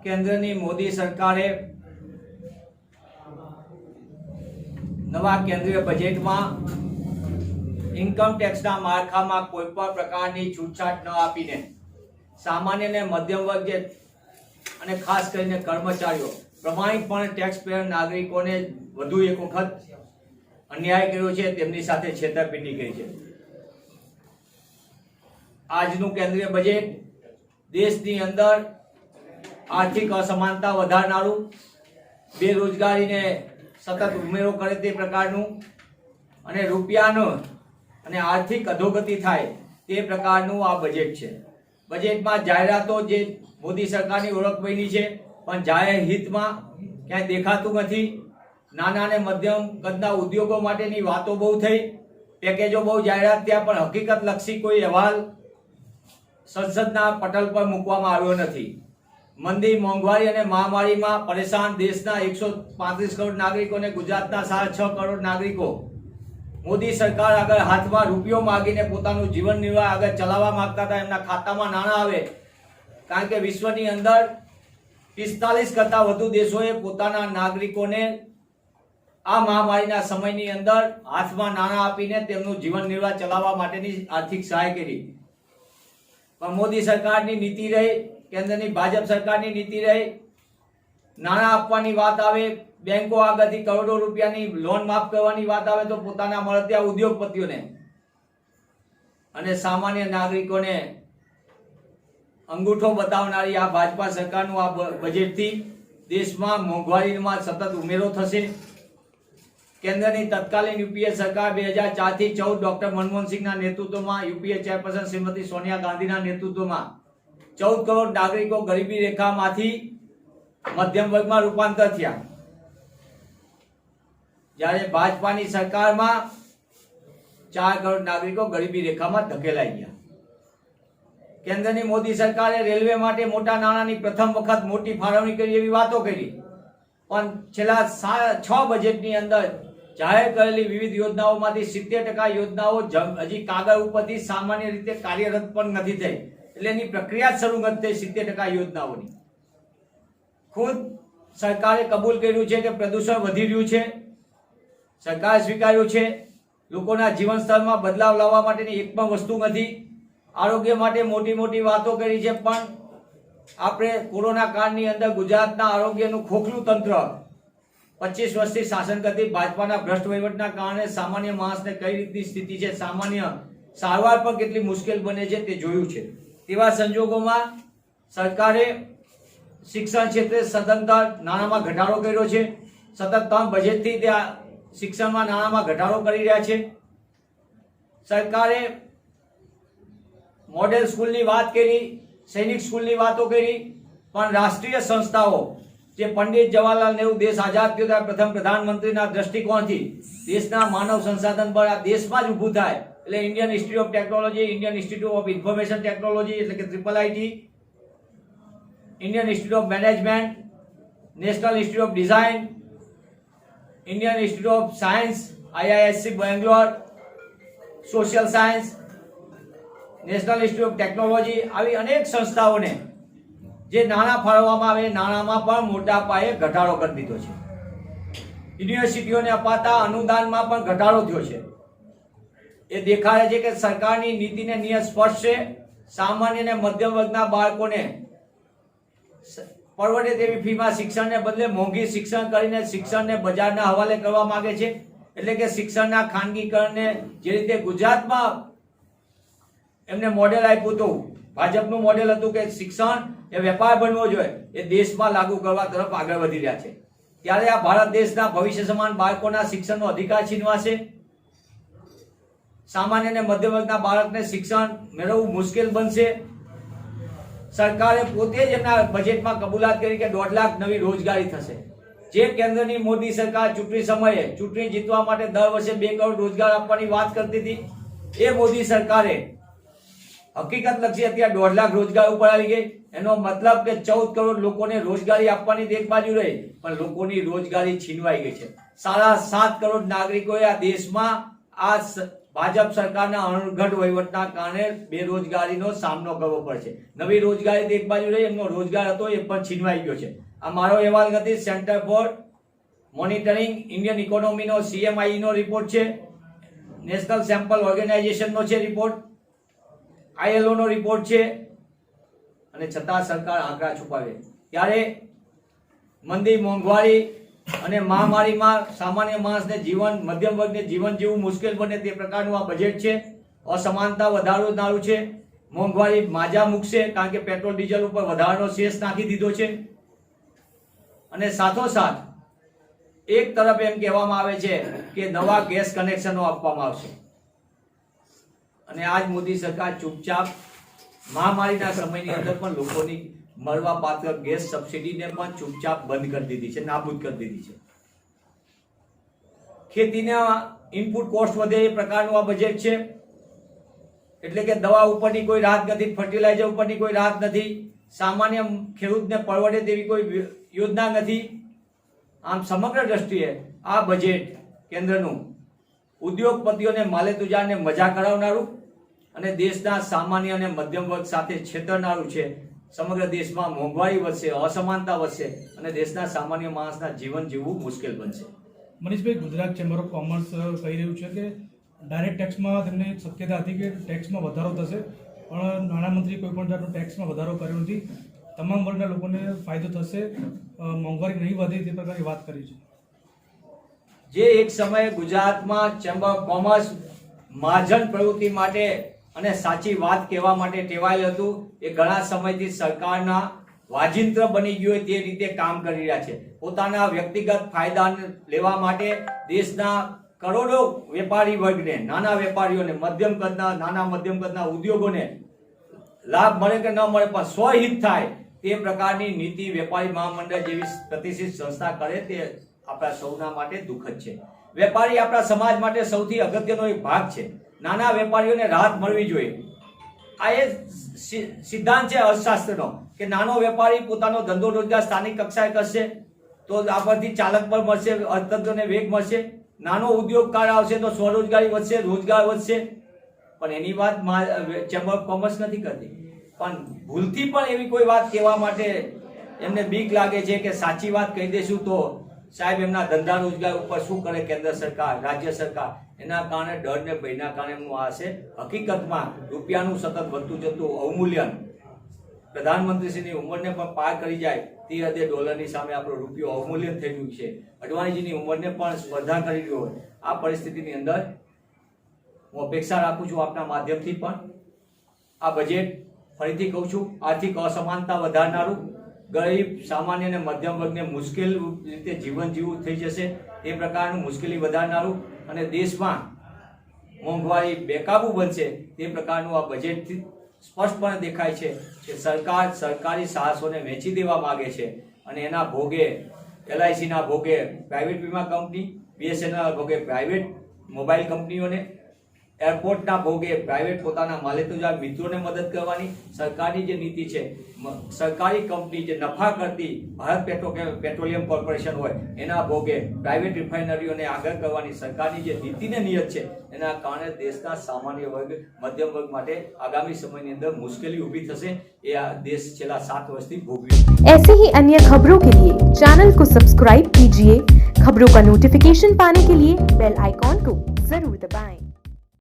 કેન્દ્રની મોદી સરકારે નવા કેન્દ્રીય બજેટમાં ઇન્કમ ટેક્સના માળખામાં કોઈ પણ પ્રકારની છૂટછાટ ન આપીને સામાન્ય અને મધ્યમ વર્ગ અને ખાસ કરીને કર્મચારીઓ પ્રમાણિકપણે ટેક્સ પેયર નાગરિકોને વધુ એક વખત અન્યાય કર્યો છે, તેમની સાથે છેતરપિંડી કરી છે। આજનું કેન્દ્રીય બજેટ દેશની અંદર આર્થિક અસમાનતા વધારનારું, બેરોજગારીને સતત ઉમેરો કરે તે પ્રકારનું અને રૂપિયાનો અને આર્થિક અધોગતિ થાય તે પ્રકારનું આ બજેટ છે। બજેટમાં જાહેરાતો જે મોદી સરકારની ઓળખ બની છે, પણ જાહેર હિતમાં ક્યાંય દેખાતું નથી। નાના અને મધ્યમ કદના ઉદ્યોગો માટેની વાતો બહુ થઈ, પેકેજો બહુ જાહેરાત થયા, પણ હકીકતલક્ષી કોઈ અહેવાલ સંસદના પટલ પર મૂકવામાં આવ્યો નથી। મંદી, મોંઘવારી અને મહામારીમાં પરેશાન દેશના 135 કરોડ નાગરિકોને ગુજરાતના 6.5 કરોડ નાગરિકો મોદી સરકાર આગળ હાથમાં રૂપિયો માગીને પોતાનું જીવન નિર્વાહ આગળ ચલાવવા માંગતા હતા। એમના ખાતામાં નાણાં આવે, કારણ કે વિશ્વની અંદર 45 કરતા વધુ દેશોએ પોતાના નાગરિકોને આ મહામારીના સમયની અંદર હાથમાં નાણાં આપીને તેમનું જીવન નિર્વાહ ચલાવવા માટેની આર્થિક સહાય કરી। પણ મોદી સરકારની નીતિ રહી, કેન્દ્રની ભાજપ સરકારની નીતિ રહી, નાણાં આપવાની વાત આવે, બેંકો આગળથી કરોડો રૂપિયાની લોન માફ કરવાની વાત આવે તો પોતાના મળતિયા ઉદ્યોગપતિઓને અને સામાન્ય નાગરિકોને અંગૂઠો બતાવનારી આ ભાજપા સરકારનું આ બજેટથી દેશમાં મોંઘવારીમાં સતત ઉમેરો થશે। કેન્દ્રની તત્કાલીન યુપીએ સરકાર 2004 થી 14 ડોક્ટર મનમોહનસિંહના નેતૃત્વમાં, યુપીએ ચેરપર્સન શ્રીમતી સોનિયા ગાંધીના નેતૃત્વમાં 14 કરોડ નાગરિકો ગરીબી રેખામાંથી મધ્યમ વર્ગમાં રૂપાંતર થયા, જ્યારે ભાજપાની સરકારમાં 4 કરોડ નાગરિકો ગરીબી રેખામાં ધકેલાઈ ગયા। કેન્દ્રની મોદી સરકારે રેલવે માટે મોટા નાણાંની પ્રથમ વખત મોટી ફાળવણી કરી એવી વાતો કરી, પણ છેલ્લા 6 બજેટની અંદર જાહેર કરેલી વિવિધ યોજનાઓમાંથી 70% યોજનાઓ હજી કાગળ ઉપરથી સામાન્ય રીતે કાર્યરત પણ નથી થઈ, એટલે એની પ્રક્રિયા શરૂ નથી થઈ। 70% યોજનાઓની ખુદ સરકારે કબૂલ કર્યું છે કે પ્રદૂષણ વધી રહ્યું છે, સરકારે સ્વીકાર્યું છે લોકોના જીવન સ્તરમાં બદલાવ લાવવા માટેની એક પણ વસ્તુ નથી। આરોગ્ય માટે મોટી મોટી વાતો કરી છે, પણ આપણે કોરોના કાળની અંદર ગુજરાતના આરોગ્યનું ખોખલું તંત્ર 25 વર્ષથી શાસન કરતી ભાજપાના ભ્રષ્ટ વહીવટના કારણે સામાન્ય માણસને કઈ રીતની સ્થિતિ છે, સામાન્ય સારવાર પણ કેટલી મુશ્કેલ બને છે તે જોયું છે। તેવા સંજોગોમાં સરકારે શિક્ષણ ક્ષેત્રે સદંતર નાણાંમાં ઘટાડો કર્યો છે। સતત 3 બજેટથી ત્યાં શિક્ષણમાં નાણાંમાં ઘટાડો કરી રહ્યા છે। સરકારે મોડેલ સ્કૂલની વાત કરી, સૈનિક સ્કૂલની વાતો કરી, પણ રાષ્ટ્રીય સંસ્થાઓ જે પંડિત જવાહરલાલ નહેરુ દેશ આઝાદ થયો ત્યારે પ્રથમ પ્રધાનમંત્રીના દ્રષ્ટિકોણથી દેશના માનવ સંસાધન પર આ દેશમાં જ ઊભું થાય, એટલે Indian institute of technology, Indian institute of information technology એટલે કે IIIT, Indian institute of management, national institute of design, Indian institute of science IISc Bangalore, social science, national institute of technology, આવી અનેક સંસ્થાઓને જે નાણાં ફાળવવામાં આવે નાણાંમાં પણ મોટા પાયે ઘટાડો કરી દીધો છે। યુનિવર્સિટીઓને અપાતા અનુદાનમાં પણ ઘટાડો થયો છે। એ દેખાડે છે કે સરકારની નીતિને નિયત સ્પર્શ છે। સામાન્ય અને મધ્યમ વર્ગના બાળકોને પરવડે તેવી ફીમાં શિક્ષણને બદલે મોંઘી શિક્ષણ કરીને શિક્ષણને બજારના હવાલે કરવા માંગે છે, એટલે કે શિક્ષણના ખાનગીકરણને જે રીતે ગુજરાતમાં એમને મોડેલ આપ્યું હતું, ભાજપનું મોડેલ હતું કે શિક્ષણ એ વેપાર બનવો જોઈએ, એ દેશમાં લાગુ કરવા તરફ આગળ વધી રહ્યા છે। ત્યારે આ ભારત દેશના ભવિષ્ય સમાન બાળકોના શિક્ષણનો અધિકાર છીનવાશે। સામાન્ય અને મધ્યમ વર્ગના બાળકને શિક્ષણ મેળવવું મુશ્કેલ બનશે। સરકારે પોતે જ એમના બજેટમાં કબૂલાત કરી કે 1.5 લાખ નવી રોજગારી થશે। જે કેન્દ્રની મોદી સરકાર ચૂંટણી સમયે ચૂંટણી જીતવા માટે દર વર્ષે 2 કરોડ રોજગાર આપવાની વાત કરતી હતી, એ મોદી સરકારે હકીકતલક્ષી અત્યારે 1.5 લાખ રોજગાર ઉપર આવી ગઈ। એનો મતલબ કે 14 કરોડ લોકોને રોજગારી આપવાની એક બાજુ રહી, પણ લોકોની રોજગારી છીનવાઈ ગઈ છે। 7.5 કરોડ નાગરિકોએ આ દેશમાં આ ભાજપ સરકારના અણઘડ વહીવટના કારણે બેરોજગારીનો સામનો કરવો પડશે. નવી રોજગારી તો એક બાજુ રહી, એમનો રોજગાર હતો એ પણ છીનવાઈ ગયો છે. આ મારો અહેવાલ નથી, સેન્ટર ફોર મોનિટરિંગ ઇન્ડિયન ઇકોનોમીનો CMI નો રિપોર્ટ છે, નેશનલ સેમ્પલ ઓર્ગેનાઇઝેશનનો છે રિપોર્ટ, ILO નો રિપોર્ટ છે, અને છતાં સરકાર આંકડા છુપાવે. ત્યારે મંદી, મોંઘવારી અને મહામારીમાં સામાન્ય માણસને જીવન, મધ્યમ વર્ગને જીવન જીવવું મુશ્કેલ બને તે પ્રકારનું આ બજેટ છે. અસમાનતા વધારનારું છે, મોંઘવારી માજા મૂકશે, કારણ કે પેટ્રોલ ડીઝલ ઉપર વધારાનો સેસ નાખી દીધો છે. અને સાથોસાથ એક તરફ એમ કહેવામાં આવે છે કે નવા ગેસ કનેક્શનો આપવામાં આવશે, અને આજ મોદી સરકાર ચૂપચાપ મહામારીના સમયની અંદર પણ લોકોની મળવા પાત્ર ગેસ સબસિડીને પણ ચૂપચાપ બંધ કરી દીધી છે, નાબૂદ કરી દીધી છે. ખેતીના ઇનપુટ કોસ્ટ વધે એ પ્રકારનું આ બજેટ છે. એટલે કે દવા ઉપરની કોઈ રાહત નથી, ફર્ટિલાઇઝર ઉપરની કોઈ રાહત નથી, સામાન્ય ખેડૂતને પરવડે તેવી કોઈ યોજના નથી. આમ સમગ્ર દ્રષ્ટિએ આ બજેટ કેન્દ્રનું ઉદ્યોગપતિઓને માલેતુજારને મજા કરાવનારું અને દેશના સામાન્ય અને મધ્યમ વર્ગ સાથે છેતરનારું છે. સમગ્ર દેશમાં મોંઘવારી વધશે, અસમાનતા વધશે અને દેશના સામાન્ય માણસના જીવન જીવવું મુશ્કેલ બનશે. મનીષભાઈ, ગુજરાત ચેમ્બર ઓફ કોમર્સ કહી રહ્યું છે કે ડાયરેક્ટ ટેક્સમાં તેમને શક્યતા હતી કે ટેક્સમાં વધારો થશે, પણ નાણામંત્રી કોઈ પણ જાતનો ટેક્સમાં વધારો કર્યો નથી. તમામ વર્ગના લોકોને ફાયદો થશે, મોંઘવારી નહીં વધે તે પ્રકારની વાત કરી છે. જે એક સમયે ગુજરાતમાં ચેમ્બર ઓફ કોમર્સ મહાજન પ્રવૃત્તિ માટે અને સાચી વાત કહેવા માટે ટેવાયેલ હતું, એ ઘણા સમયથી સરકારના વાજિંત્ર બની ગયું હોય તે રીતે કામ કરી રહ્યા છે. પોતાના વ્યક્તિગત ફાયદા લેવા માટે દેશના કરોડો વેપારી વર્ગને, નાના વેપારીઓને, મધ્યમ કદના ઉદ્યોગોને લાભ મળે કે ન મળે પણ સ્વહિત થાય તે પ્રકારની નીતિ વેપારી મહામંડળ જેવી પ્રતિષ્ઠિત સંસ્થા કરે તે આપણા સૌના માટે દુઃખદ છે. વેપારી આપણા સમાજ માટે સૌથી અગત્યનો એક ભાગ છે. નાના વેપારીઓને રાહત મળવી જોઈએ. આ એ સિદ્ધાંત છે અર્થશાસ્ત્રનો કે નાનો વેપારી પોતાનો ધંધો રોજગાર સ્થાનિક કક્ષાએ કરશે તો આ પરથી ચાલક પર મળશે, અર્થતંત્રને વેગ મળશે. નાનો ઉદ્યોગકાર આવશે તો સ્વરોજગારી વધશે, રોજગાર વધશે. પણ એની વાત ચેમ્બર ઓફ કોમર્સ નથી કરતી. પણ ભૂલથી પણ એવી કોઈ વાત કહેવા માટે એમને બીક લાગે છે કે સાચી વાત કહી દેશું તો સાહેબ એમના ધંધા રોજગાર ઉપર શું કરે કેન્દ્ર સરકાર, રાજ્ય સરકાર. એના કારણે ડર ને ભયના કારણે આ છે. હકીકતમાં રૂપિયાનું સતત વધતું જતું અવમૂલ્યન પ્રધાનમંત્રીશ્રીની ઉંમરને પણ પાર કરી જાય તે હદે ડોલરની સામે આપણો રૂપિયો અવમૂલ્યન થઈ ગયું છે. અડવાણીજીની ઉંમરને પણ સ્પર્ધા કરી રહ્યો હોય. આ પરિસ્થિતિની અંદર હું અપેક્ષા રાખું છું આપના માધ્યમથી પણ આ બજેટ, ફરીથી કહું છું, આર્થિક અસમાનતા વધારનારું, ગરીબ, સામાન્ય અને મધ્યમ વર્ગને મુશ્કેલ રીતે જીવન જીવવું થઈ જશે એ પ્રકારનું મુશ્કેલી વધારનારું અને દેશમાં મોંઘવારી બેકાબુ બનશે તે પ્રકારનું આ બજેટથી સ્પષ્ટપણે દેખાય છે કે સરકાર સરકારી સાહસોને વેચી દેવા માંગે છે અને એના ભોગે LICના ભોગે પ્રાઇવેટ વીમા કંપની, BSNL ભોગે પ્રાઇવેટ મોબાઈલ કંપનીઓને, એરપોર્ટના ભોગે પ્રાઇવેટ પોતાના માલેતુજાર મિત્રોને મદદ કરવાની સરકારની જે નીતિ છે. સરકારી કંપની જે નફા કરતી ભારત પેટ્રોલિયમ કોર્પોરેશન હોય એના ભોગે પ્રાઇવેટ રિફાઇનરીઓને આગળ કરવાની સરકારની જે નીતિને નિયત છે એના કારણે દેશના સામાન્ય વર્ગ, મધ્યમ વર્ગ માટે આગામી સમયની અંદર મુશ્કેલી ઊભી થશે. એ આ દેશ છેલ્લા 7 વર્ષથી ભોગવી. ऐसे ही अन्य खबरों के लिए चैनल को सब्सक्राइब कीजिए। खबरों का नोटिफिकेशन पाने के लिए बेल आइकॉन को जरूर दबाएं।